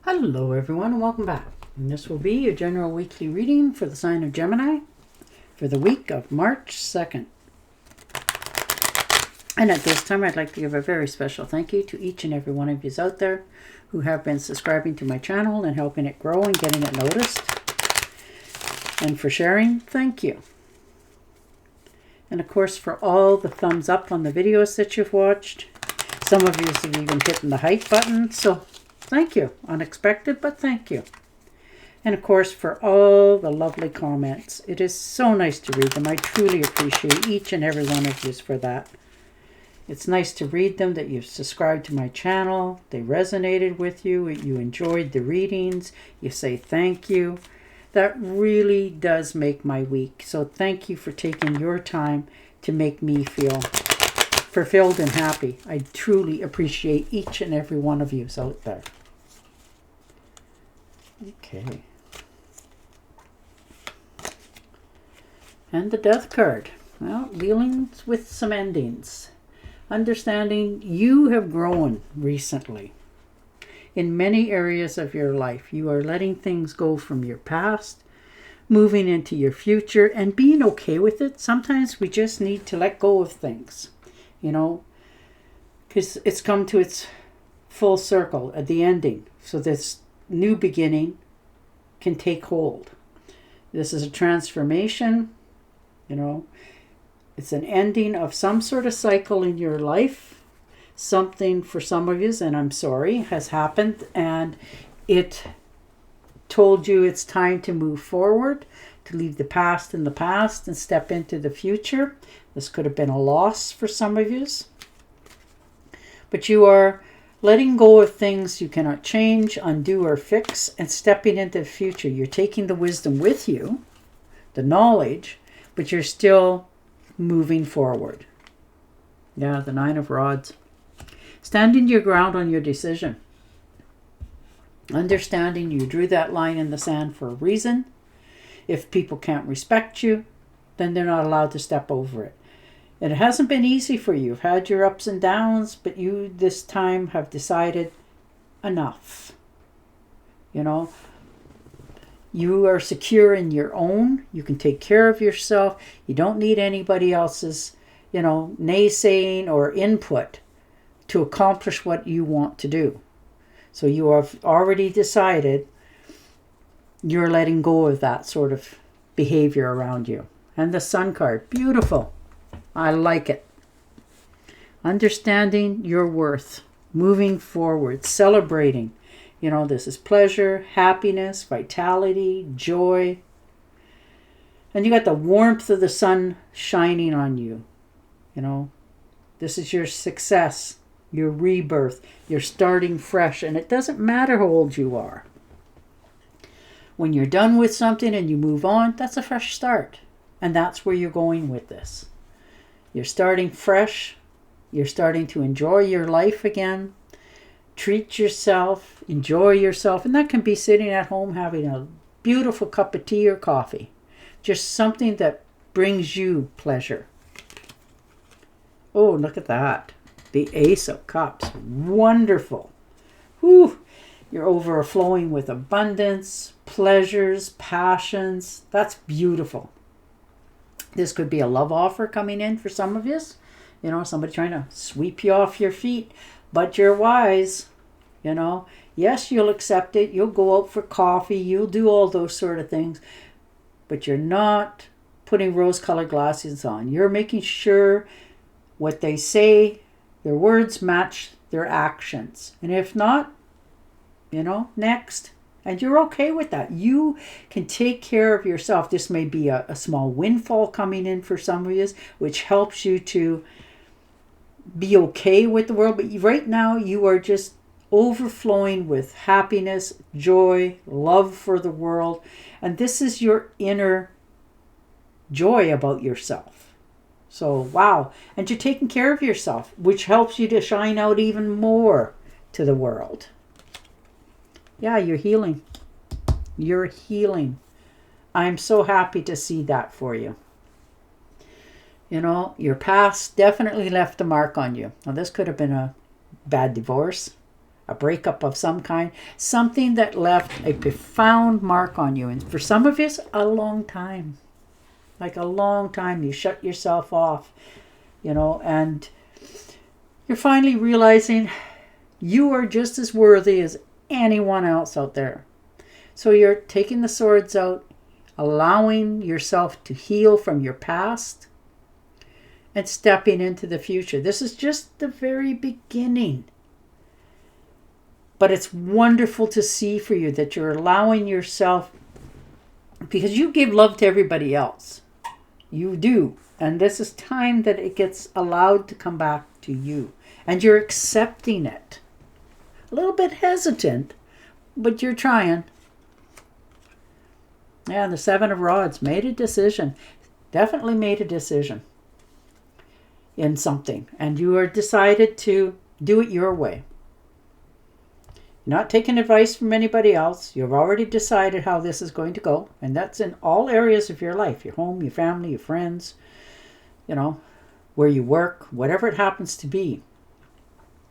Hello everyone and welcome back. And this will be your general weekly reading for the sign of Gemini for the week of March 2nd. And at this time I'd like to give a very special thank you to each and every one of you out there who have been subscribing to my channel and helping it grow and getting it noticed. And for sharing, thank you. And of course for all the thumbs up on the videos that you've watched. Some of you have even hit the hype button, so thank you. Unexpected, but thank you. And of course, for all the lovely comments. It is so nice to read them. I truly appreciate each and every one of you for that. It's nice to read them, that you've subscribed to my channel. They resonated with you. You enjoyed the readings. You say thank you. That really does make my week. So thank you for taking your time to make me feel fulfilled and happy. I truly appreciate each and every one of you out there. Okay. And the Death card. Well, dealing with some endings. Understanding you have grown recently. In many areas of your life, you are letting things go from your past, moving into your future, and being okay with it. Sometimes we just need to let go of things, because it's come to its full circle at the ending. So this new beginning can take hold. This is a transformation, It's an ending of some sort of cycle in your life. Something for some of you, and I'm sorry, has happened, and it told you it's time to move forward, to leave the past in the past and step into the future. This could have been a loss for some of you. But you are letting go of things you cannot change, undo, or fix, and stepping into the future. You're taking the wisdom with you, the knowledge, but you're still moving forward. Yeah, the Nine of Rods. Standing your ground on your decision. Understanding you drew that line in the sand for a reason. If people can't respect you, then they're not allowed to step over it. It hasn't been easy for you. You've had your ups and downs, but you this time have decided enough. You are secure in your own. You can take care of yourself. You don't need anybody else's, naysaying or input to accomplish what you want to do. So you have already decided you're letting go of that sort of behavior around you. And the Sun card, beautiful. I like it. Understanding your worth, moving forward, celebrating. This is pleasure, happiness, vitality, joy. And you got the warmth of the sun shining on you. This is your success, your rebirth. You're starting fresh, and it doesn't matter how old you are. When you're done with something and you move on, that's a fresh start. And that's where you're going with this. You're starting fresh. You're starting to enjoy your life again. Treat yourself. Enjoy yourself. And that can be sitting at home having a beautiful cup of tea or coffee. Just something that brings you pleasure. Oh, look at that. The Ace of Cups. Wonderful. Whew. You're overflowing with abundance, pleasures, passions. That's beautiful. This could be a love offer coming in for some of you. Somebody trying to sweep you off your feet. But you're wise. Yes, you'll accept it. You'll go out for coffee. You'll do all those sort of things. But you're not putting rose-colored glasses on. You're making sure what they say, their words match their actions. And if not, next. And you're okay with that. You can take care of yourself. This may be a small windfall coming in for some of you, which helps you to be okay with the world. But right now, you are just overflowing with happiness, joy, love for the world. And this is your inner joy about yourself. So, wow. And you're taking care of yourself, which helps you to shine out even more to the world. Yeah, you're healing. You're healing. I'm so happy to see that for you. Your past definitely left a mark on you. Now, this could have been a bad divorce. a breakup of some kind, something that left a profound mark on you. And for some of us, a long time. Like a long time. You shut yourself off, and you're finally realizing you are just as worthy as anyone else out there. So you're taking the swords out, allowing yourself to heal from your past, and stepping into the future. This is just the very beginning. But it's wonderful to see for you that you're allowing yourself, because you give love to everybody else. You do. And this is time that it gets allowed to come back to you. And you're accepting it. A little bit hesitant, but you're trying. Yeah, the Seven of Rods made a decision. Definitely made a decision in something. And you are decided to do it your way. You're not taking advice from anybody else. You've already decided how this is going to go. And that's in all areas of your life. Your home, your family, your friends, where you work, whatever it happens to be.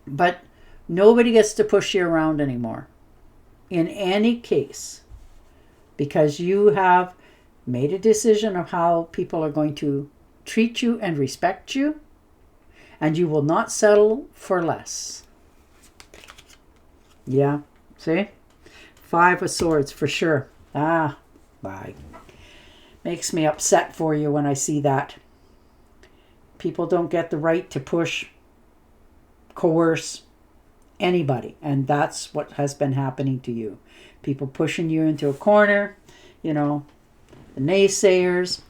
But nobody gets to push you around anymore. In any case. Because you have made a decision of how people are going to treat you and respect you. And you will not settle for less. Yeah, see? Five of Swords for sure. Bye. Makes me upset for you when I see that. People don't get the right to push, coerce anybody. And that's what has been happening to you. People pushing you into a corner, the naysayers,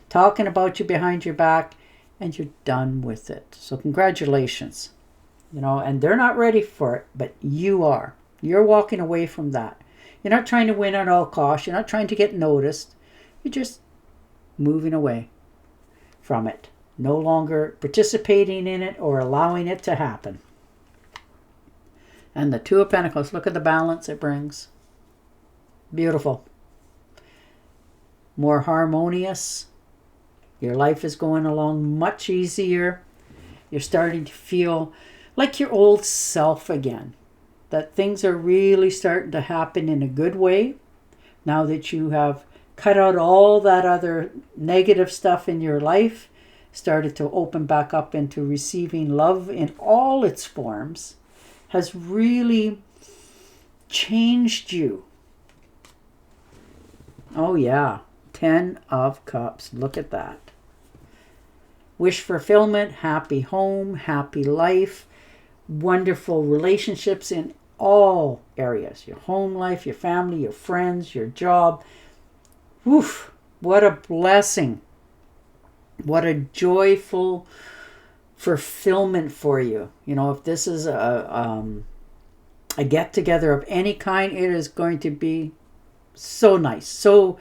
talking about you behind your back, and you're done with it. So congratulations. And they're not ready for it, but you are. You're walking away from that. You're not trying to win at all costs. You're not trying to get noticed. You're just moving away from it. No longer participating in it or allowing it to happen. And the Two of Pentacles, look at the balance it brings. Beautiful. More harmonious. Your life is going along much easier. You're starting to feel like your old self again. That things are really starting to happen in a good way. Now that you have cut out all that other negative stuff in your life, started to open back up into receiving love in all its forms, has really changed you. Oh yeah, 10 of Cups. Look at that. Wish fulfillment, happy home, happy life, wonderful relationships in all areas. Your home life, your family, your friends, your job. Woof, what a blessing. What a joyful fulfillment for you. If this is a get-together of any kind, it is going to be so nice, so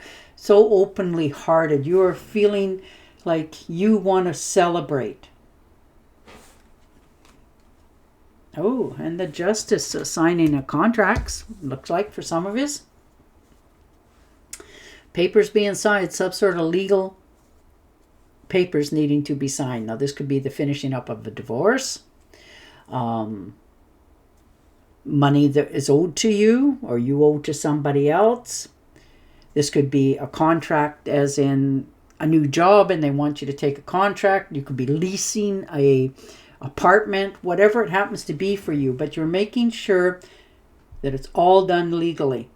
openly hearted. You are feeling like you want to celebrate. Oh, and the Justice signing of contracts, looks like for some of us. Papers being signed, some sort of legal papers needing to be signed. Now, this could be the finishing up of a divorce. Money that is owed to you or you owe to somebody else. This could be a contract as in a new job and they want you to take a contract. You could be leasing a apartment, whatever it happens to be for you, but you're making sure that it's all done legally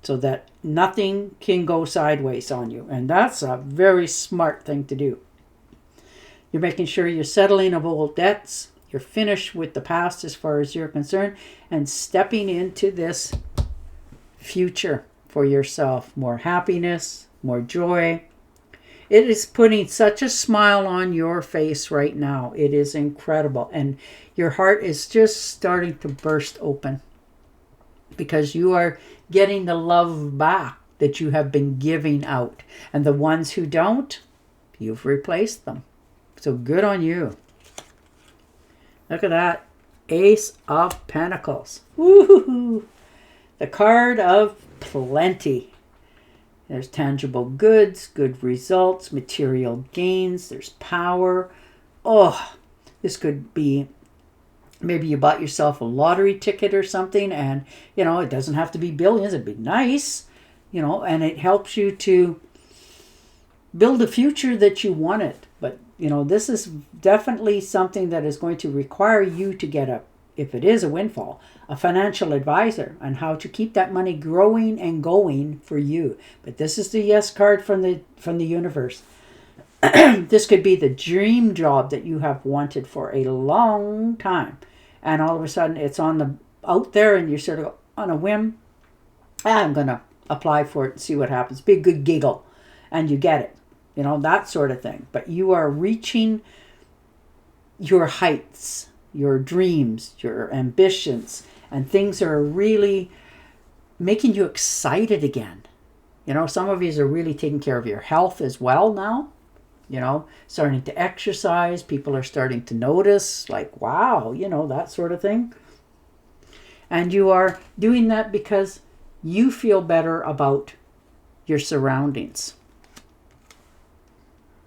so that nothing can go sideways on you. And that's a very smart thing to do. You're making sure you're settling of old debts, you're finished with the past as far as you're concerned, and stepping into this future for yourself. More happiness, more joy. It is putting such a smile on your face right now. It is incredible. And your heart is just starting to burst open because you are getting the love back that you have been giving out. And the ones who don't, you've replaced them. So good on you. Look at that. Ace of Pentacles. Woo-hoo-hoo. The card of plenty. There's tangible goods, good results, material gains. There's power. Oh, this could be Maybe you bought yourself a lottery ticket or something, and, it doesn't have to be billions. It'd be nice, and it helps you to build a future that you wanted. But, this is definitely something that is going to require you to get if it is a windfall, a financial advisor on how to keep that money growing and going for you. But this is the yes card from the universe. This could be the dream job that you have wanted for a long time. And all of a sudden it's out there, and you're sort of on a whim, I'm going to apply for it and see what happens. Be a good giggle, and you get it. That sort of thing. But you are reaching your heights, your dreams, your ambitions, and things are really making you excited again. Some of you are really taking care of your health as well now. Starting to exercise. People are starting to notice, like, wow, that sort of thing. And you are doing that because you feel better about your surroundings.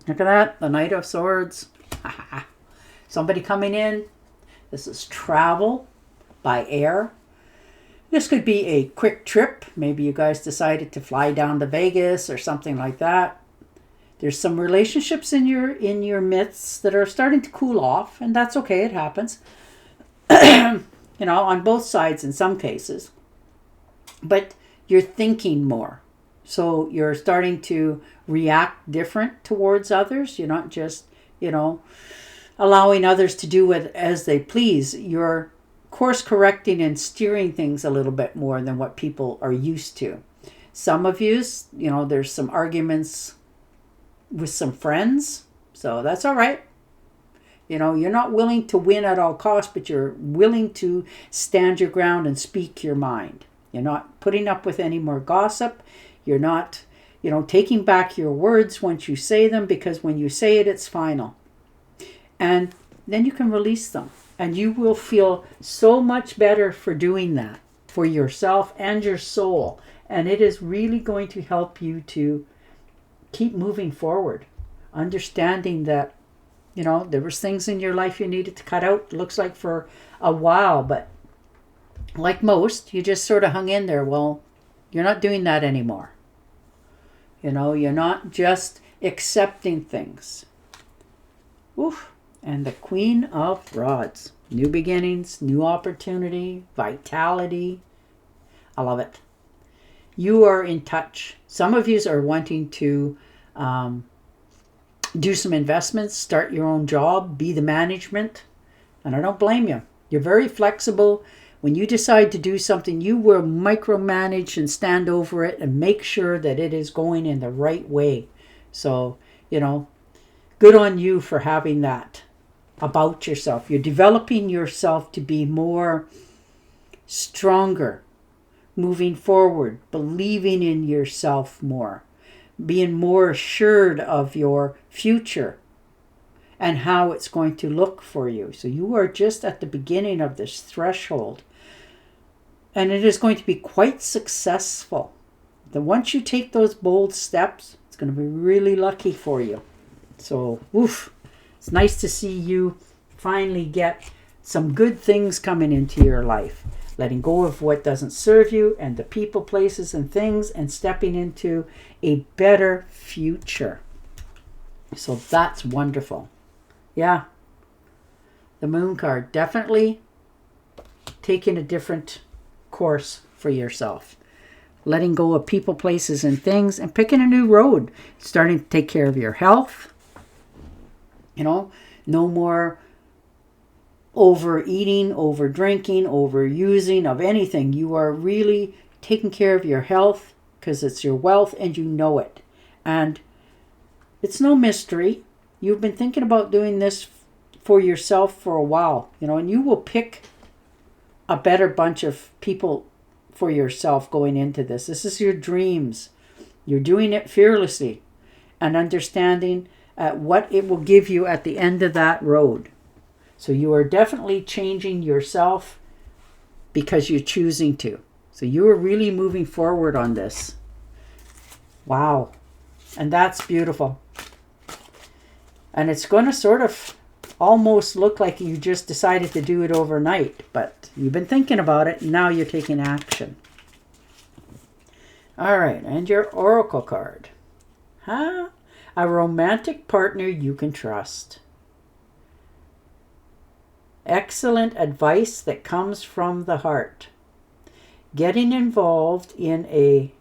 Look at that, the Knight of Swords. Somebody coming in. This is travel by air. This could be a quick trip. Maybe you guys decided to fly down to Vegas or something like that. There's some relationships in your midst that are starting to cool off, and that's okay. It happens. On both sides in some cases. But you're thinking more. So you're starting to react different towards others. You're not just, allowing others to do it as they please. You're course correcting and steering things a little bit more than what people are used to. Some of you, there's some arguments with some friends, so that's all right. You're not willing to win at all costs, but you're willing to stand your ground and speak your mind. You're not putting up with any more gossip. You're not, taking back your words once you say them, because when you say it, it's final. And then you can release them. And you will feel so much better for doing that, for yourself and your soul. And it is really going to help you to keep moving forward, understanding that, there was things in your life you needed to cut out, looks like for a while, but like most, you just sort of hung in there. Well, you're not doing that anymore. You're not just accepting things. Oof. And the Queen of Rods. New beginnings, new opportunity, vitality. I love it. You are in touch. Some of you are wanting to do some investments, start your own job, be the management. And I don't blame you. You're very flexible. When you decide to do something, you will micromanage and stand over it and make sure that it is going in the right way. So, good on you for having that about yourself. You're developing yourself to be more stronger, moving forward, believing in yourself more, being more assured of your future and how it's going to look for you. So you are just at the beginning of this threshold, and it is going to be quite successful. Then once you take those bold steps, it's going to be really lucky for you. So, it's nice to see you finally get some good things coming into your life. Letting go of what doesn't serve you and the people, places, and things, and stepping into a better future. So that's wonderful. Yeah. The Moon card. Definitely taking a different course for yourself. Letting go of people, places, and things, and picking a new road. Starting to take care of your health. No more overeating, over drinking, overusing of anything. You are really taking care of your health because it's your wealth and you know it. And it's no mystery. You've been thinking about doing this for yourself for a while, and you will pick a better bunch of people for yourself going into this. This is your dreams. You're doing it fearlessly and understanding what it will give you at the end of that road. So you are definitely changing yourself because you're choosing to. So you are really moving forward on this. Wow. And that's beautiful. And it's going to sort of almost look like you just decided to do it overnight, but you've been thinking about it, and now you're taking action. All right, and your oracle card. A romantic partner you can trust. Excellent advice that comes from the heart. Getting involved in a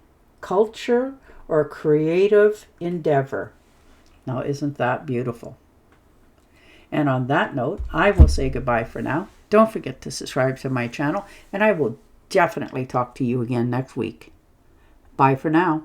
culture or creative endeavor. Now, isn't that beautiful? And on that note, I will say goodbye for now. Don't forget to subscribe to my channel, and I will definitely talk to you again next week. Bye for now.